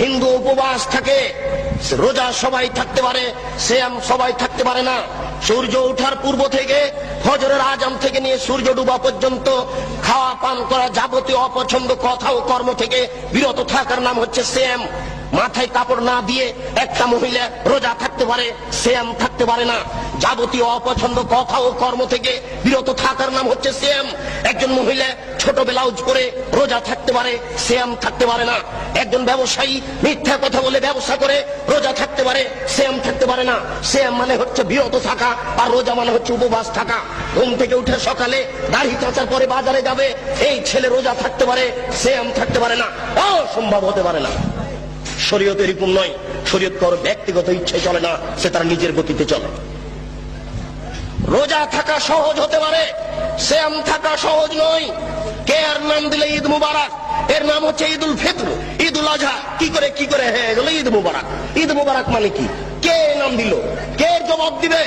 হিন্দু উপবাস থাকে, রোজা সবাই থাকতে পারে, সিয়াম সবাই থাকতে পারে না। সূর্য ওঠার পূর্ব থেকে ফজরের আজান থেকে নিয়ে সূর্য ডুবা পর্যন্ত খাওয়া পান করা যাবতীয় অপছন্দ কথা ও কর্ম থেকে বিরত থাকার নাম হচ্ছে সিয়াম। মাথায় কাপড় না দিয়ে একটা মহিলা রোজা থাকতে পারে, সিয়াম থাকতে পারে না। যাবতীয় অপছন্দ কথা ও কর্ম থেকে বিরত থাকার নাম হচ্ছে সিয়াম। একজন মহিলা ছোট ব্লাউজ পরে রোজা থাকতে পারে, সিয়াম থাকতে পারে না। একজন ব্যবসায়ী মিথ্যা কথা বলে ব্যবসা করে রোজা থাকতে পারে, সিয়াম থাকতে পারে না। সিয়াম মানে হচ্ছে বিরত থাকা, আর রোজা মানে হচ্ছে উপবাস থাকা। ঘুম থেকে উঠে সকালে দাড়ি চাঁচার পরে বাজারে যাবে, এই ছেলে রোজা থাকতে পারে, সিয়াম থাকতে পারে না, অসম্ভব হতে পারে না। শরীয়ত এরকম নয়। শরীয়ত কারো ব্যক্তিগত ইচ্ছে চলে না, সে তার নিজের গতিতে চলে। রোজা থাকা সহজ হতে পারে, সিয়াম থাকা সহজ নয়। কে আর নাম দিলে ঈদ মুবারক, এর নাম হচ্ছে ঈদুল ফিতর, ঈদুল আজহা। কি করে হয়ে গেল ঈদ মুবারক? ঈদ মুবারক মানে কি? কে নাম দিল? কে জবাব দিবে?